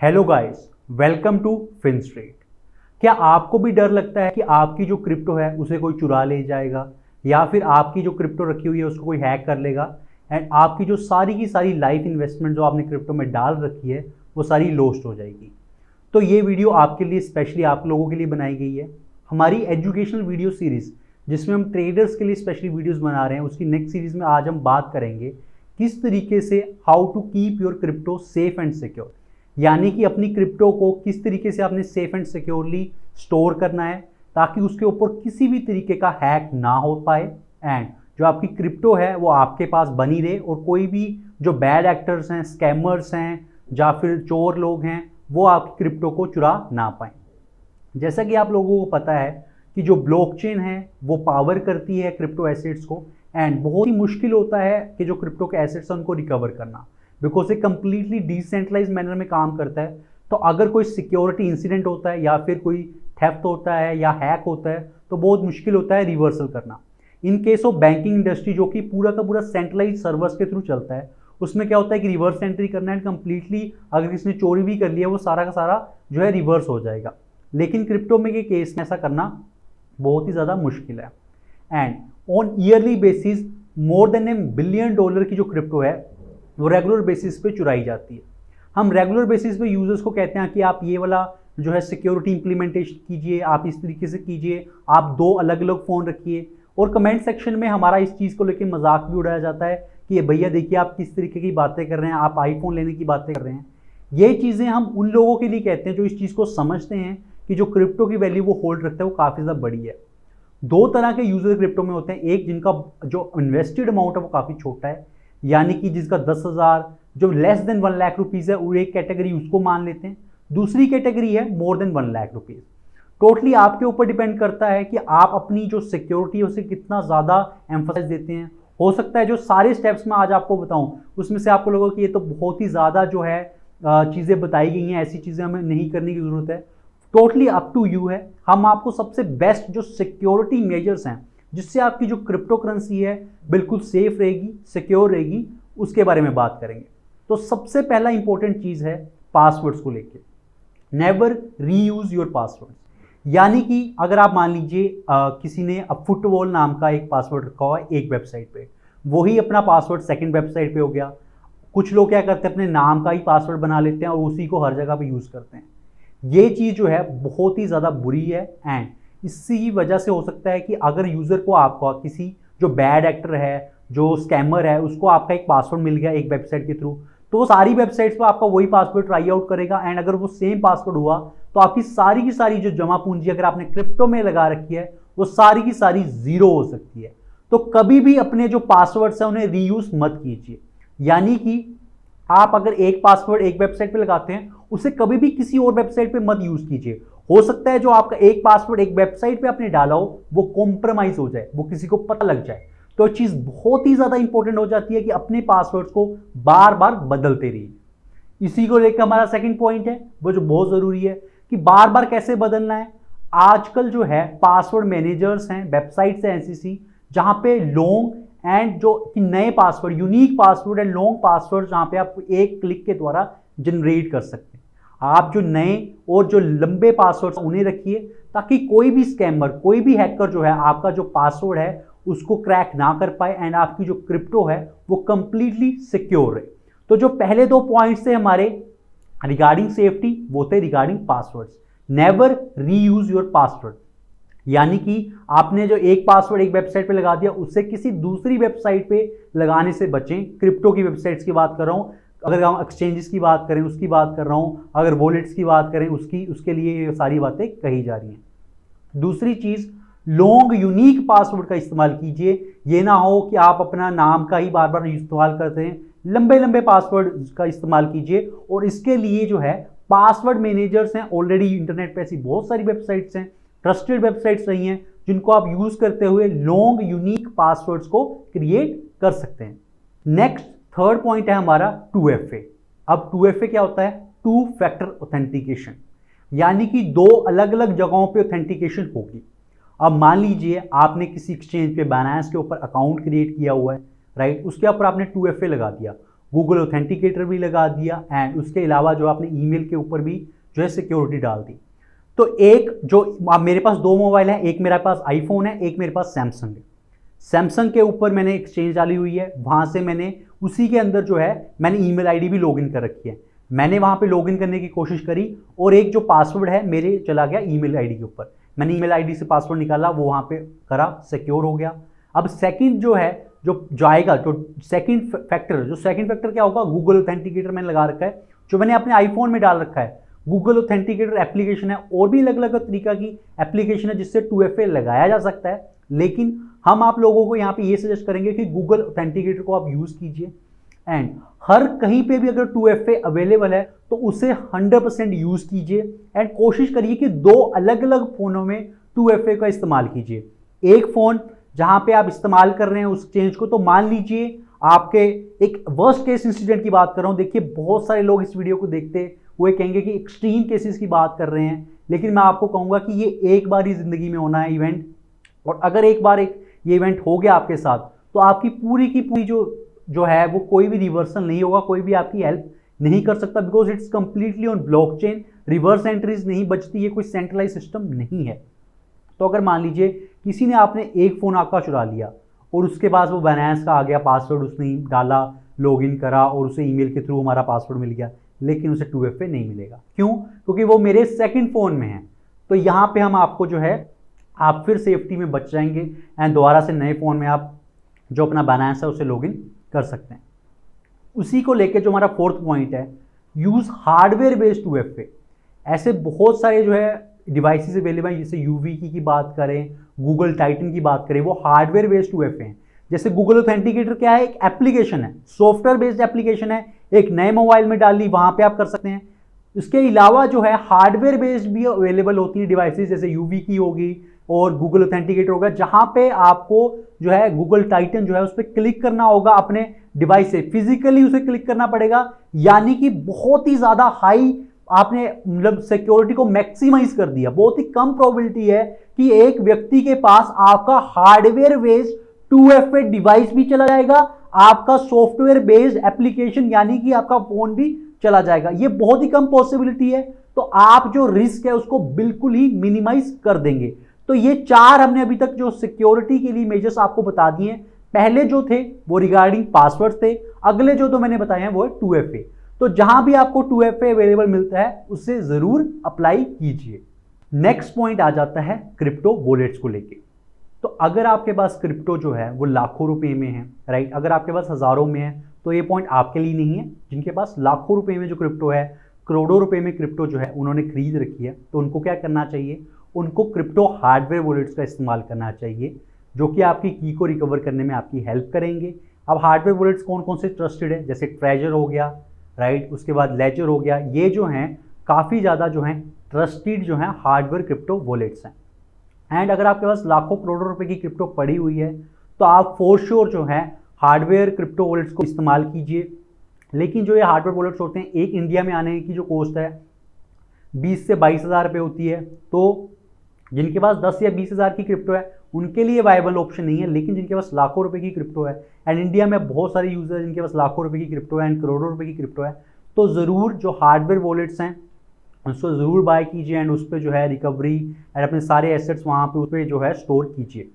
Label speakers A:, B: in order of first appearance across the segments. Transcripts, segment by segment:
A: Hello guys, welcome to Finstreet. क्या आपको भी डर लगता है कि आपकी जो क्रिप्टो है उसे कोई चुरा ले जाएगा या फिर आपकी जो क्रिप्टो रखी हुई है उसको कोई हैक कर लेगा एंड आपकी जो सारी की सारी लाइफ इन्वेस्टमेंट जो आपने क्रिप्टो में डाल रखी है वो सारी लॉस्ट हो जाएगी? तो ये वीडियो आपके लिए स्पेशली आप लोगों के लिए बनाई गई है। हमारी एजुकेशनल वीडियो सीरीज जिसमें हम ट्रेडर्स के लिए स्पेशली वीडियोस बना रहे हैं, उसकी नेक्स्ट सीरीज में आज हम बात करेंगे किस तरीके से how to keep your crypto safe and secure, यानी कि अपनी क्रिप्टो को किस तरीके से आपने सेफ एंड सिक्योरली स्टोर करना है ताकि उसके ऊपर किसी भी तरीके का हैक ना हो पाए एंड जो आपकी क्रिप्टो है वो आपके पास बनी रहे और कोई भी जो बैड एक्टर्स हैं, स्कैमर्स हैं या फिर चोर लोग हैं वो आपकी क्रिप्टो को चुरा ना पाए। जैसा कि आप लोगों को पता है कि जो ब्लॉकचेन है वो पावर करती है क्रिप्टो एसेट्स को एंड बहुत ही मुश्किल होता है कि जो क्रिप्टो के एसेट्स हैं उनको रिकवर करना, बिकॉज ये कंप्लीटली डिसेंट्रलाइज मैनर में काम करता है। तो अगर कोई सिक्योरिटी इंसिडेंट होता है या फिर कोई थेफ्ट होता है या हैक होता है तो बहुत मुश्किल होता है रिवर्सल करना। In case of banking industry जो कि पूरा का पूरा सेंट्रलाइज सर्वर्स के थ्रू चलता है, उसमें क्या होता है कि रिवर्स एंट्री करना है कंप्लीटली, अगर किसी ने चोरी भी कर लिया वो सारा का सारा जो है रिवर्स हो जाएगा। लेकिन क्रिप्टो में के केस में ऐसा करना बहुत ही ज़्यादा मुश्किल है and on yearly basis more than $1 billion की जो क्रिप्टो है वो रेगुलर बेसिस पे चुराई जाती है। हम रेगुलर बेसिस पे यूजर्स को कहते हैं कि आप ये वाला जो है सिक्योरिटी इंप्लीमेंटेशन कीजिए, आप इस तरीके से कीजिए, आप 2 अलग अलग फ़ोन रखिए। और कमेंट सेक्शन में हमारा इस चीज़ को लेकर मजाक भी उड़ाया जाता है कि ये भैया देखिए आप किस तरीके की बातें कर रहे हैं, आप आईफोन लेने की बातें कर रहे हैं। ये चीज़ें हम उन लोगों के लिए कहते हैं जो इस चीज़ को समझते हैं कि जो क्रिप्टो की वैल्यू वो होल्ड रखता है वो काफ़ी ज़्यादा बड़ी है। 2 तरह के यूजर क्रिप्टो में होते हैं, एक जिनका जो इन्वेस्टेड अमाउंट है वो काफ़ी छोटा है, यानी कि जिसका 10,000 जो लेस देन 1 लाख रुपीज़ है वो एक कैटेगरी उसको मान लेते हैं। दूसरी कैटेगरी है more than 1 lakh rupees. Totally आपके ऊपर डिपेंड करता है कि आप अपनी जो सिक्योरिटी है उसे कितना ज़्यादा एम्फसाइज देते हैं। हो सकता है जो सारे स्टेप्स मैं आज आपको बताऊं उसमें से आपको लगेगा कि ये तो बहुत ही ज़्यादा जो है चीज़ें बताई गई हैं, ऐसी चीज़ें हमें नहीं करने की ज़रूरत है। टोटली अप टू यू है। हम आपको सबसे बेस्ट जो सिक्योरिटी मेजर्स हैं जिससे आपकी जो क्रिप्टो करेंसी है बिल्कुल सेफ रहेगी, सिक्योर रहेगी, उसके बारे में बात करेंगे। तो सबसे पहला इंपॉर्टेंट चीज़ है पासवर्ड्स को लेके। नेवर रीयूज योर पासवर्ड्स, यानी कि अगर आप मान लीजिए किसी ने फुटबॉल नाम का एक पासवर्ड रखा हुआ है एक वेबसाइट पे, वही अपना पासवर्ड सेकंड वेबसाइट पे हो गया। कुछ लोग क्या करते हैं अपने नाम का ही पासवर्ड बना लेते हैं और उसी को हर जगह पे यूज़ करते हैं। ये चीज़ जो है बहुत ही ज़्यादा बुरी है एंड इसी वजह से हो सकता है कि अगर यूज़र को आपका किसी जो बैड एक्टर है, जो स्कैमर है, उसको आपका एक पासवर्ड मिल गया एक वेबसाइट के थ्रू, तो वो सारी वेबसाइट्स पे आपका वही पासवर्ड ट्राई आउट करेगा एंड अगर वो सेम पासवर्ड हुआ तो आपकी सारी की सारी जो जमा पूंजी अगर आपने क्रिप्टो में लगा रखी है वो सारी की सारी जीरो हो सकती है। तो कभी भी अपने जो पासवर्ड्स हैं उन्हें रीयूज मत कीजिए, यानी कि आप अगर एक पासवर्ड एक वेबसाइट पे लगाते हैं उसे कभी भी किसी और वेबसाइट पे मत यूज कीजिए। हो सकता है जो आपका एक पासवर्ड एक वेबसाइट पे आपने डाला हो वो कॉम्प्रोमाइज हो जाए, वो किसी को पता लग जाए, तो चीज बहुत ही ज्यादा इंपॉर्टेंट हो जाती है कि अपने पासवर्ड्स को बार बार बदलते रहिए। इसी को लेकर हमारा सेकंड पॉइंट है वो जो बहुत जरूरी है कि बार बार कैसे बदलना है। आजकल जो है पासवर्ड मैनेजर्स हैं, वेबसाइट्स हैं ऐसी जहां पे लॉन्ग एंड जो कि नए password, unique password and long password जहां पे आप एक क्लिक के द्वारा जनरेट कर सकते हैं। आप जो नए और जो लंबे पासवर्ड उन्हें रखिए ताकि कोई भी स्कैमर, कोई भी हैकर जो है आपका जो पासवर्ड है उसको क्रैक ना कर पाए एंड आपकी जो क्रिप्टो है वो कंप्लीटली सिक्योर रहे। तो जो पहले 2 पॉइंट्स थे हमारे रिगार्डिंग सेफ्टी वो थे regarding passwords. Never reuse your password, यानी कि आपने जो एक पासवर्ड एक वेबसाइट पे लगा दिया उससे किसी दूसरी वेबसाइट पे लगाने से बचें। क्रिप्टो की वेबसाइट्स की बात कर रहा हूं, अगर हम एक्सचेंजेस की बात करें उसकी बात कर रहा हूं, अगर वॉलेट्स की बात करें उसके लिए ये सारी बातें कही जा रही हैं। दूसरी चीज, लॉन्ग यूनिक पासवर्ड का इस्तेमाल कीजिए। ये ना हो कि आप अपना नाम का ही बार बार इस्तेमाल करते हैं, लंबे लंबे पासवर्ड का इस्तेमाल कीजिए। और इसके लिए जो है पासवर्ड मैनेजर्स हैं, ऑलरेडी इंटरनेट पे ऐसी बहुत सारी वेबसाइट्स हैं, ट्रस्टेड वेबसाइट्स रही हैं जिनको आप यूज करते हुए लॉन्ग यूनिक पासवर्ड्स को क्रिएट कर सकते हैं। नेक्स्ट थर्ड पॉइंट है हमारा 2FA। अब 2FA क्या होता है? 2 फैक्टर ऑथेंटिकेशन, यानी कि 2 अलग अलग जगहों पे ऑथेंटिकेशन होगी। अब मान लीजिए आपने किसी एक्सचेंज पे बाइनेंस के ऊपर अकाउंट क्रिएट किया हुआ है, राइट, उसके ऊपर आपने 2FA लगा दिया। गूगल ऑथेंटिकेटर भी लगा दिया एंड उसके अलावा जो आपने ईमेल के ऊपर भी जो है सिक्योरिटी डाल दी। तो एक जो मेरे पास दो मोबाइल है, एक मेरे पास आईफोन है, एक मेरे पास सैमसंग है। सैमसंग के ऊपर मैंने एक्सचेंज डाली हुई है, वहां से मैंने उसी के अंदर जो है मैंने ईमेल आईडी भी लॉगिन कर रखी है। मैंने वहां पे लॉगिन करने की कोशिश करी और एक जो पासवर्ड है मेरे चला गया ईमेल आईडी के ऊपर। मैंने ईमेल आईडी से पासवर्ड निकाला, वो वहां पे करा, सिक्योर हो गया। अब सेकंड जो है जो जाएगा जो सेकंड फैक्टर क्या होगा, गूगल ऑथेंटिकेटर मैंने लगा रखा है, जो मैंने अपने आईफोन में डाल रखा है। गूगल ऑथेंटिकेटर एप्लीकेशन है, और भी अलग अलग तरीका की एप्लीकेशन है जिससे 2FA लगाया जा सकता है, लेकिन हम आप लोगों को यहाँ पे ये सजेस्ट करेंगे कि गूगल ऑथेंटिकेटर को आप यूज कीजिए एंड हर कहीं पे भी अगर 2FA अवेलेबल है तो उसे 100% यूज कीजिए एंड कोशिश करिए कि दो अलग अलग फोनों में 2FA का इस्तेमाल कीजिए। एक फोन जहां पे आप इस्तेमाल कर रहे हैं उस चेंज को, तो मान लीजिए आपके एक वर्स्ट केस इंसिडेंट की बात कर रहा हूं। देखिए बहुत सारे लोग इस वीडियो को देखते हुए कहेंगे कि एक्सट्रीम केसेस की बात कर रहे हैं, लेकिन मैं आपको कहूंगा कि ये एक बार ही जिंदगी में होना है इवेंट, और अगर एक बार ये इवेंट हो गया आपके साथ तो आपकी पूरी की पूरी जो है वो कोई भी रिवर्सल नहीं होगा, कोई भी आपकी हेल्प नहीं कर सकता, because it's completely on blockchain. Reverse entries नहीं बचती, ये कोई सेंट्रलाइज सिस्टम नहीं है। तो अगर मान लीजिए किसी ने आपने एक फोन आपका चुरा लिया और उसके पास वो बाइनेंस का आ गया पासवर्ड, उसने डाला, लॉगिन करा और उसे ईमेल के थ्रू हमारा पासवर्ड मिल गया, लेकिन उसे 2FA नहीं मिलेगा। क्यों? क्योंकि वो मेरे सेकंड फोन में है। तो यहाँ पे हम आपको जो है आप फिर सेफ्टी में बच जाएंगे एंड दोबारा से नए फोन में आप जो अपना बाइनेंस है उसे लॉगिन कर सकते हैं। उसी को लेकर जो हमारा फोर्थ पॉइंट है, यूज हार्डवेयर बेस्ड 2FA। ऐसे बहुत सारे जो है डिवाइसेस अवेलेबल हैं, जैसे UV की बात करें, गूगल टाइटन की बात करें, वो हार्डवेयर बेस्ड 2FA हैं। जैसे गूगल ऑथेंटिकेटर क्या है, एक एप्लीकेशन है, सॉफ्टवेयर बेस्ड एप्लीकेशन है, एक नए मोबाइल में डाल ली, वहां पे आप कर सकते हैं। इसके अलावा जो है हार्डवेयर बेस्ड भी अवेलेबल होती है डिवाइसेस, जैसे UV की होगी और गूगल ऑथेंटिकेटर होगा, जहां पे आपको जो है गूगल टाइटन जो है उस पर क्लिक करना होगा, अपने डिवाइस से फिजिकली उसे क्लिक करना पड़ेगा, यानी कि बहुत ही ज्यादा हाई आपने मतलब सिक्योरिटी को मैक्सिमाइज कर दिया। बहुत ही कम प्रोबेबिलिटी है कि एक व्यक्ति के पास आपका हार्डवेयर बेस्ड 2FA डिवाइस भी चला जाएगा, आपका सॉफ्टवेयर बेस्ड एप्लीकेशन यानी कि आपका फोन भी चला जाएगा। ये बहुत ही कम पॉसिबिलिटी है, तो आप जो रिस्क है उसको बिल्कुल ही मिनिमाइज कर देंगे। तो ये चार हमने अभी तक जो सिक्योरिटी के लिए मेजर्स आपको बता दिए हैं। पहले जो थे वो रिगार्डिंग पासवर्ड थे, अगले जो मैंने बताए हैं वो है 2FA। तो जहां भी आपको 2FA अवेलेबल मिलता है उससे जरूर अप्लाई कीजिए। नेक्स्ट पॉइंट आ जाता है क्रिप्टो वॉलेट्स को लेके। तो अगर आपके पास क्रिप्टो जो है वो लाखों रुपए में है, राइट, अगर आपके पास हजारों में है तो ये पॉइंट आपके लिए नहीं है। जिनके पास लाखों रुपए में जो क्रिप्टो है, करोड़ों रुपए में क्रिप्टो जो है उन्होंने खरीद रखी है, तो उनको क्या करना चाहिए, उनको क्रिप्टो हार्डवेयर वॉलेट्स का इस्तेमाल करना चाहिए, जो कि आपकी की को रिकवर करने में आपकी हेल्प करेंगे। अब हार्डवेयर वॉलेट्स कौन कौन से ट्रस्टेड है, जैसे ट्रेजर हो गया, राइट, उसके बाद लेजर हो गया, ये जो हैं काफ़ी ज़्यादा जो हैं ट्रस्टेड जो हैं हार्डवेयर क्रिप्टो वॉलेट्स हैं। एंड अगर आपके पास लाखों करोड़ों रुपए की क्रिप्टो पड़ी हुई है तो आप फॉर श्योर जो है हार्डवेयर क्रिप्टो वॉलेट्स को इस्तेमाल कीजिए। लेकिन जो ये हार्डवेयर वॉलेट्स होते हैं, एक इंडिया में आने की जो कॉस्ट है 20 से 22 हज़ार रुपये होती है। तो जिनके पास 10 या 20 हज़ार की क्रिप्टो है उनके लिए वायबल ऑप्शन नहीं है, लेकिन जिनके पास लाखों रुपए की क्रिप्टो है, एंड इंडिया में बहुत सारे यूजर जिनके पास लाखों रुपए की क्रिप्टो है एंड करोड़ों रुपए की क्रिप्टो है, तो ज़रूर जो हार्डवेयर वॉलेट्स हैं उसको ज़रूर बाय कीजिए एंड उस पर जो है रिकवरी एंड अपने सारे एसेट्स वहाँ पे उस पर जो है स्टोर कीजिए।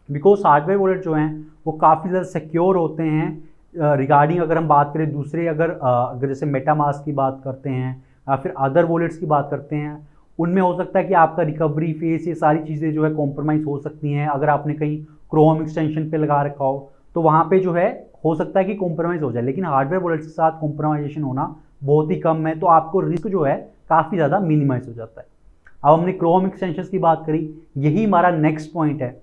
A: बिकॉज हार्डवेयर वॉलेट जो हैं वो काफ़ी ज़्यादा सिक्योर होते हैं। रिगार्डिंग अगर हम बात करें दूसरे अगर जैसे मेटामास्क की बात करते हैं या फिर अदर वॉलेट्स की बात करते हैं, उनमें हो सकता है कि आपका रिकवरी फेस ये सारी चीज़ें जो है कॉम्प्रोमाइज़ हो सकती हैं। अगर आपने कहीं क्रोम एक्सटेंशन पे लगा रखा हो तो वहाँ पे जो है हो सकता है कि कॉम्प्रोमाइज़ हो जाए, लेकिन हार्डवेयर वॉलेट्स के साथ कॉम्प्रोमाइजेशन होना बहुत ही कम है, तो आपको रिस्क जो है काफ़ी ज़्यादा मिनिमाइज हो जाता है। अब हमने क्रोम एक्सटेंशंस की बात करी, यही हमारा नेक्स्ट पॉइंट है।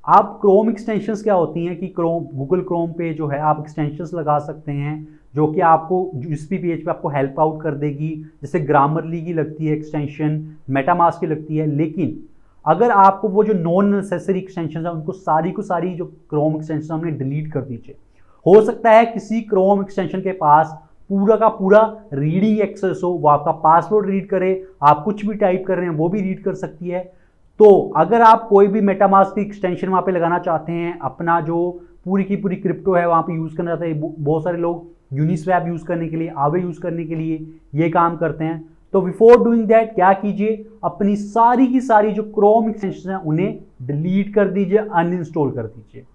A: आप क्रोम एक्सटेंशंस क्या होती हैं कि गूगल क्रोम पे जो है आप एक्सटेंशंस लगा सकते हैं जो कि आपको जिस भी पेज पे आपको हेल्प आउट कर देगी। जैसे ग्रामरली की लगती है एक्सटेंशन, मेटामास्क की लगती है, लेकिन अगर आपको वो जो नॉन नेसेसरी एक्सटेंशन है उनको सारी को सारी जो क्रोम एक्सटेंशन हमने डिलीट कर दीजिए। हो सकता है किसी क्रोम एक्सटेंशन के पास पूरा का पूरा रीडिंग एक्सेस हो, वो आपका पासवर्ड रीड करे, आप कुछ भी टाइप कर रहे हैं वो भी रीड कर सकती है। तो अगर आप कोई भी मेटामास्क की एक्सटेंशन वहाँ पे लगाना चाहते हैं, अपना जो पूरी की पूरी क्रिप्टो है वहाँ पे यूज़ करना चाहते हैं, बहुत सारे लोग यूनिस्वैप यूज़ करने के लिए, आवे यूज़ करने के लिए ये काम करते हैं। तो बिफोर डूइंग दैट क्या कीजिए, अपनी सारी की सारी जो क्रोम एक्सटेंशन है उन्हें डिलीट कर दीजिए, अनइंस्टॉल कर दीजिए।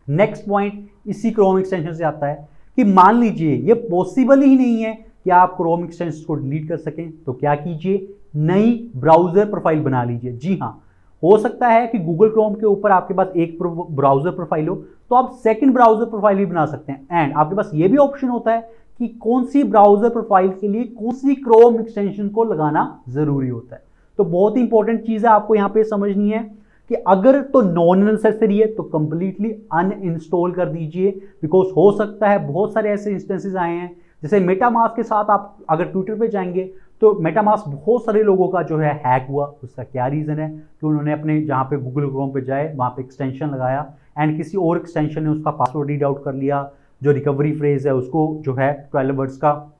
A: नेक्स्ट पॉइंट इसी क्रोम एक्सटेंशन से आता है कि मान लीजिए ये पॉसिबल ही नहीं है कि आप क्रोम एक्सटेंशन को डिलीट कर सकें, तो क्या कीजिए, नई ब्राउजर प्रोफाइल बना लीजिए। जी हाँ, हो सकता है कि गूगल क्रोम के ऊपर आपके पास एक ब्राउजर प्रोफाइल हो, तो आप सेकंड ब्राउजर प्रोफाइल भी बना सकते हैं। एंड आपके पास ये भी ऑप्शन होता है कि कौन सी ब्राउजर प्रोफाइल के लिए कौन सी क्रोम एक्सटेंशन को लगाना जरूरी होता है। तो बहुत ही इंपॉर्टेंट चीज है आपको यहां पे समझनी है कि अगर तो नॉन नेसेसरी है तो कंप्लीटली अनइंस्टॉल कर दीजिए, बिकॉज हो सकता है बहुत सारे ऐसे इंस्टेंसेस आए हैं, जैसे मेटामास्क के साथ आप अगर ट्विटर पे जाएंगे तो मेटामास्क बहुत सारे लोगों का जो है हैक हुआ। उसका क्या रीज़न है कि उन्होंने अपने जहाँ पे गूगल क्रोम पे जाए वहाँ पे एक्सटेंशन लगाया एंड किसी और एक्सटेंशन ने उसका पासवर्ड रीड आउट कर लिया, जो रिकवरी फ्रेज है उसको जो है 12 वर्ड्स का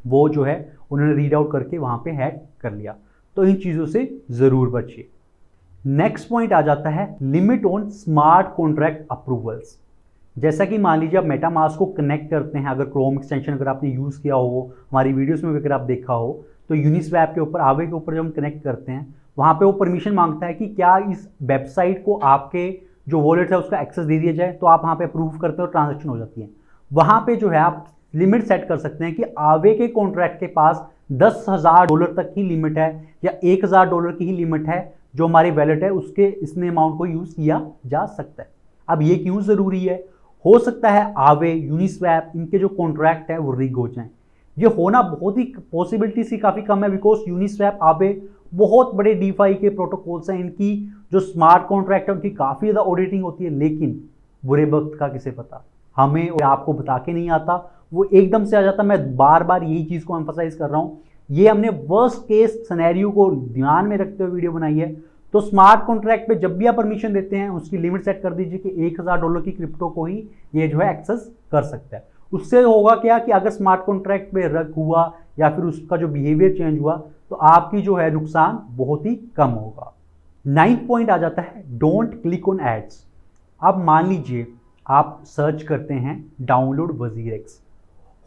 A: वो जो है उन्होंने रीड आउट करके वहाँ पे हैक कर लिया। तो इन चीज़ों से ज़रूर बचिए। नेक्स्ट पॉइंट आ जाता है limit on smart contract approvals. जैसा कि मान लीजिए आप मेटामास्क को कनेक्ट करते हैं, अगर क्रोम एक्सटेंशन अगर आपने यूज़ किया हो, हमारी वीडियोस में अगर आप देखा हो, तो यूनिस्वैप के ऊपर, आवे के ऊपर जब हम कनेक्ट करते हैं वहाँ पे वो परमिशन मांगता है कि क्या इस वेबसाइट को आपके जो वॉलेट है उसका एक्सेस दे दिया जाए, तो आप वहाँ पे अप्रूव करते हो, ट्रांजेक्शन हो जाती है। वहाँ पे जो है आप लिमिट सेट कर सकते हैं कि आवे के कॉन्ट्रैक्ट के पास $10,000 तक की लिमिट है या $1,000 की ही लिमिट है, जो हमारी वैलेट है उसके इतने अमाउंट को यूज़ किया जा सकता है। अब ये क्यों ज़रूरी है? हो सकता है आवे, यूनिस्वैप, इनके जो कॉन्ट्रैक्ट है वो रिग हो जाएं। ये होना बहुत ही पॉसिबिलिटी सी काफ़ी कम है, बिकॉज यूनिस्वैप, आवे बहुत बड़े डीफाई के प्रोटोकॉल्स हैं, इनकी जो स्मार्ट कॉन्ट्रैक्ट है उनकी काफ़ी ज़्यादा ऑडिटिंग होती है, लेकिन बुरे वक्त का किसे पता, हमें और आपको बता के नहीं आता, वो एकदम से आ जाता। मैं बार बार यही चीज़ को एम्फसाइज कर रहा हूँ, ये हमने वर्स्ट केस सिनेरियो को ध्यान में रखते हुए वीडियो बनाई है। तो स्मार्ट कॉन्ट्रैक्ट पे जब भी आप परमिशन देते हैं उसकी लिमिट सेट कर दीजिए कि $1,000 की क्रिप्टो को ही ये जो है एक्सेस कर सकता है। उससे होगा क्या कि अगर स्मार्ट कॉन्ट्रैक्ट पे रग हुआ या फिर उसका जो बिहेवियर चेंज हुआ तो आपकी जो है नुकसान बहुत ही कम होगा। 9th पॉइंट आ जाता है डोंट क्लिक ऑन एड्स। अब मान लीजिए आप सर्च करते हैं डाउनलोड WZirX,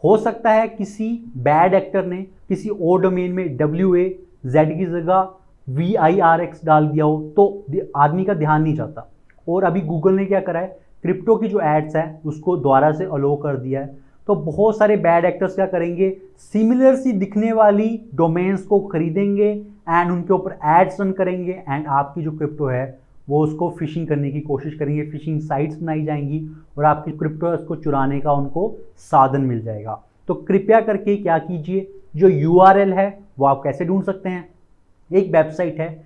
A: हो सकता है किसी बैड एक्टर ने किसी और डोमेन में WAZ की जगह VIRX डाल दिया हो, तो आदमी का ध्यान नहीं जाता। और अभी गूगल ने क्या करा है, क्रिप्टो की जो एड्स है उसको दोबारा से अलो कर दिया है। तो बहुत सारे बैड एक्टर्स क्या करेंगे, सिमिलर सी दिखने वाली डोमेन्स को खरीदेंगे एंड उनके ऊपर एड्स रन करेंगे एंड आपकी जो क्रिप्टो है वो उसको फिशिंग करने की कोशिश करेंगे। फिशिंग साइट्स बनाई जाएंगी और आपकी क्रिप्टो है उसको चुराने का उनको साधन मिल जाएगा। तो कृपया करके क्या कीजिए, जो URL है वो आप कैसे ढूंढ सकते हैं, एक वेबसाइट है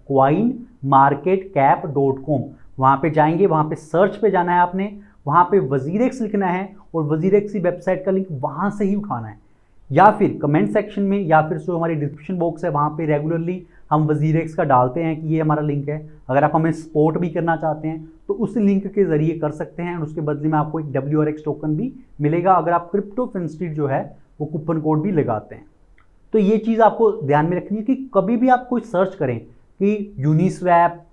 A: coinmarketcap.com, वहाँ पे जाएंगे, वहाँ पे सर्च पे जाना है आपने, वहाँ पे WZirX लिखना है और WZirX की वेबसाइट का लिंक वहाँ से ही उठाना है, या फिर कमेंट सेक्शन में या फिर जो हमारी डिस्क्रिप्शन बॉक्स है वहाँ पे रेगुलरली हम WZirX का डालते हैं कि ये हमारा लिंक है। अगर आप हमें सपोर्ट भी करना चाहते हैं तो उस लिंक के जरिए कर सकते हैं और उसके बदले में आपको एक WRX टोकन भी मिलेगा अगर आप क्रिप्टो फिनस्ट्रीट जो है वो कूपन कोड भी लगाते हैं। तो ये चीज़ आपको ध्यान में रखनी है कि कभी भी आप कोई सर्च करें कि यूनिस्वैप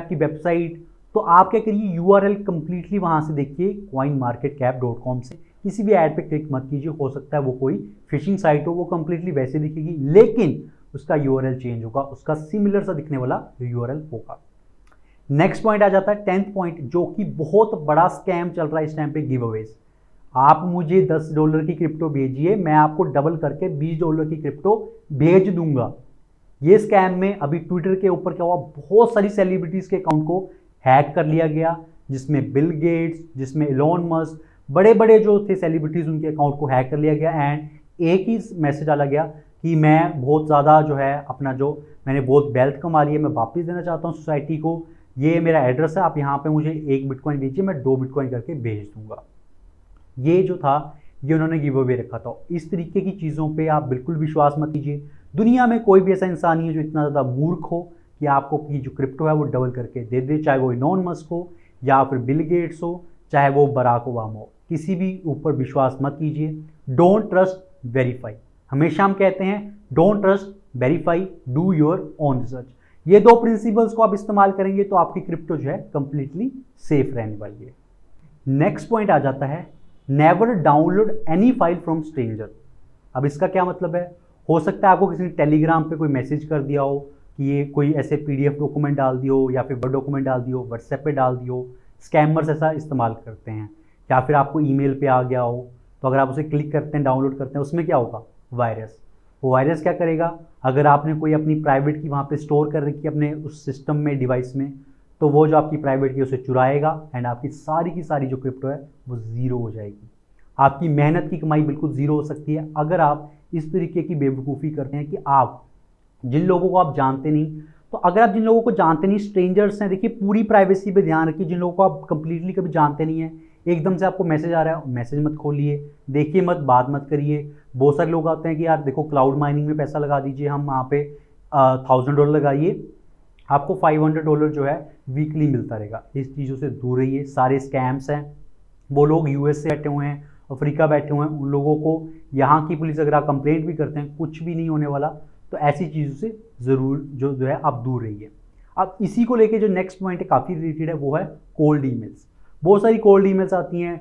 A: की वेबसाइट, तो आप क्या करिए, URL कंप्लीटली वहाँ से देखिए coinmarketcap.com से, किसी भी ऐड पे क्लिक मत कीजिए। हो सकता है वो कोई फिशिंग साइट हो, वो कंप्लीटली वैसे दिखेगी लेकिन उसका URL चेंज होगा, उसका सिमिलर सा दिखने वाला URL होगा। नेक्स्ट पॉइंट आ जाता है 10th पॉइंट, जो कि बहुत बड़ा स्कैम चल रहा है इस टाइम पे, गिव अवेज। आप मुझे $10 की क्रिप्टो भेजिए, मैं आपको डबल करके $20 की क्रिप्टो भेज दूंगा। ये स्कैम में अभी ट्विटर के ऊपर क्या हुआ, बहुत सारी सेलिब्रिटीज के अकाउंट को हैक कर लिया गया, जिसमें बिल गेट्स, जिसमें इलॉन मस्क, बड़े बड़े जो थे सेलिब्रिटीज, उनके अकाउंट को हैक कर लिया गया एंड एक ही मैसेज डाला गया कि मैं बहुत ज़्यादा जो है अपना जो मैंने बहुत वेल्थ कमा ली है, मैं वापस देना चाहता हूँ सोसाइटी को, ये मेरा एड्रेस है, आप यहाँ पे मुझे 1 बिटकॉइन भेजिए, मैं 2 बिटकॉइन करके भेज दूंगा। ये जो था ये उन्होंने गिव अवे रखा था। इस तरीके की चीज़ों पे आप बिल्कुल विश्वास मत कीजिए। दुनिया में कोई भी ऐसा इंसान नहीं है जो इतना ज़्यादा मूर्ख हो कि आपको की जो क्रिप्टो है वो डबल करके दे दे, चाहे वो इलॉन मस्क हो या फिर बिल गेट्स हो, चाहे वो बराक ओबामा हो। किसी भी ऊपर विश्वास मत कीजिए। Don't trust, verify. हमेशा हम कहते हैं don't trust, verify, do your own research. ये 2 प्रिंसिपल्स को आप इस्तेमाल करेंगे तो आपकी क्रिप्टो जो है कंप्लीटली सेफ रहने वाली है। नेक्स्ट पॉइंट आ जाता है never download any file from stranger. अब इसका क्या मतलब है, हो सकता है आपको किसी ने टेलीग्राम पे कोई मैसेज कर दिया हो कि ये कोई ऐसे पीडीएफ डॉक्यूमेंट डाल दियो या फिर वर्ड डॉक्यूमेंट डाल दियो, व्हाट्सएप पे डाल दियो। स्कैमर्स ऐसा इस्तेमाल करते हैं। या फिर आपको ईमेल पे आ गया हो, तो अगर आप उसे क्लिक करते हैं, डाउनलोड करते हैं, उसमें क्या होगा, वायरस। वो वायरस क्या करेगा, अगर आपने कोई अपनी प्राइवेट की वहाँ पे स्टोर कर रखी है अपने उस सिस्टम में, डिवाइस में, तो वो जो आपकी प्राइवेट की उसे चुराएगा एंड आपकी सारी की सारी जो क्रिप्टो है वो ज़ीरो हो जाएगी। आपकी मेहनत की कमाई बिल्कुल ज़ीरो हो सकती है अगर आप इस तरीके की बेवकूफ़ी करते हैं कि आप जिन लोगों को आप जानते नहीं, तो अगर आप जिन लोगों को जानते नहीं, स्ट्रेंजर्स हैं, देखिए पूरी प्राइवेसी पे ध्यान रखिए। जिन लोगों को आप कंप्लीटली कभी जानते नहीं है, एकदम से आपको मैसेज आ रहा है, मैसेज मत खोलिए, देखिए मत, बात मत करिए। बहुत सारे लोग आते हैं कि यार देखो क्लाउड माइनिंग में पैसा लगा दीजिए, हम वहाँ पे $1000 लगाइए, आपको $500 जो है वीकली मिलता रहेगा। इस चीज़ों से दूर रहिए, सारे स्कैम्स हैं। वो लोग यूएस से बैठे हुए हैं, अफ्रीका बैठे हुए हैं, उन लोगों को यहाँ की पुलिस अगर आप कंप्लेंट भी करते हैं कुछ भी नहीं होने वाला। तो ऐसी चीज़ों से ज़रूर जो है आप दूर रहिए। अब इसी को लेके जो नेक्स्ट पॉइंट है काफ़ी रिलेटेड है, वो है कोल्ड ईमेल्स। बहुत सारी कोल्ड ईमेल्स आती हैं,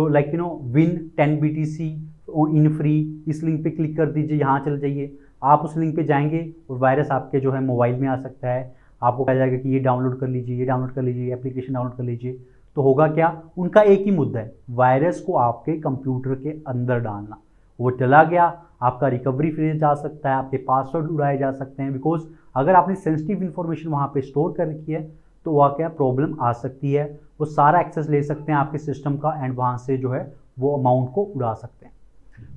A: like win 10 BTC in free, इस लिंक पे क्लिक कर दीजिए, यहाँ चल जाइए। आप उस लिंक पे जाएंगे और वायरस आपके जो है मोबाइल में आ सकता है। आपको कहा जाएगा कि ये डाउनलोड कर लीजिए, ये डाउनलोड कर लीजिए, एप्लीकेशन डाउनलोड कर लीजिए। तो होगा क्या, उनका एक ही मुद्दा है, वायरस को आपके कंप्यूटर के अंदर डालना। वो चला गया, आपका रिकवरी फ्रेज जा सकता है, आपके पासवर्ड उड़ाए जा सकते हैं। बिकॉज अगर आपने सेंसिटिव इन्फॉर्मेशन वहाँ पे स्टोर कर रखी है तो वह क्या प्रॉब्लम आ सकती है। वो सारा एक्सेस ले सकते हैं आपके सिस्टम का एंड वहाँ से जो है वो अमाउंट को उड़ा सकते हैं।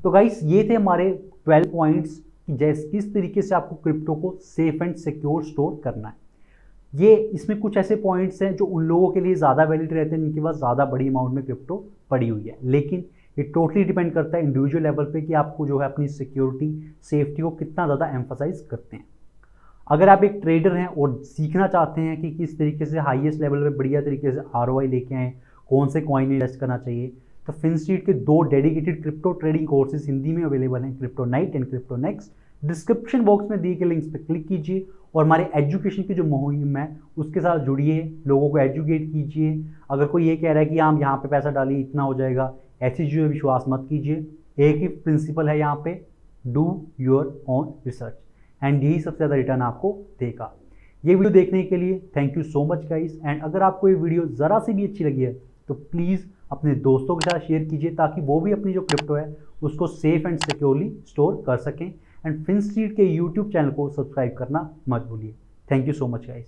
A: तो गाइस ये थे हमारे 12 पॉइंट्स कि जैसे किस तरीके से आपको क्रिप्टो को सेफ एंड सिक्योर स्टोर करना है। ये इसमें कुछ ऐसे पॉइंट्स हैं जो उन लोगों के लिए ज़्यादा वैलिड रहते हैं जिनके पास ज़्यादा बड़ी अमाउंट में क्रिप्टो पड़ी हुई है। लेकिन ये टोटली डिपेंड करता है इंडिविजुअल लेवल पे कि आपको जो है अपनी सिक्योरिटी, सेफ्टी को कितना ज़्यादा एम्फसाइज करते हैं। अगर आप एक ट्रेडर हैं और सीखना चाहते हैं कि किस तरीके से हाईएस्ट लेवल पे बढ़िया तरीके से ROI लेके आएँ, कौन से कॉइन इन्वेस्ट करना चाहिए, तो फिनस्ट्रीट के 2 dedicated crypto trading courses Hindi में अवेलेबल हैं, crypto night and crypto next. Description box में दिए गए लिंक्स पर क्लिक कीजिए और हमारे एजुकेशन की जो मुहिम है उसके साथ जुड़िए, लोगों को एजुकेट कीजिए। अगर कोई ये कह रहा है कि हम यहाँ पे पैसा डालिए इतना हो जाएगा, ऐसी चीज़ों में विश्वास मत कीजिए। एक ही प्रिंसिपल है यहाँ पे, do your own research, and यही सबसे ज़्यादा रिटर्न आपको देगा। ये वीडियो देखने के लिए thank you so much guys. And अगर आपको ये वीडियो ज़रा सी भी अच्छी लगी है तो प्लीज़ अपने दोस्तों के साथ शेयर कीजिए ताकि वो भी अपनी जो क्रिप्टो है उसको सेफ एंड सिक्योरली स्टोर कर सकें। एंड फिनस्ट्रीट के यूट्यूब चैनल को सब्सक्राइब करना मत भूलिए। Thank you so much guys.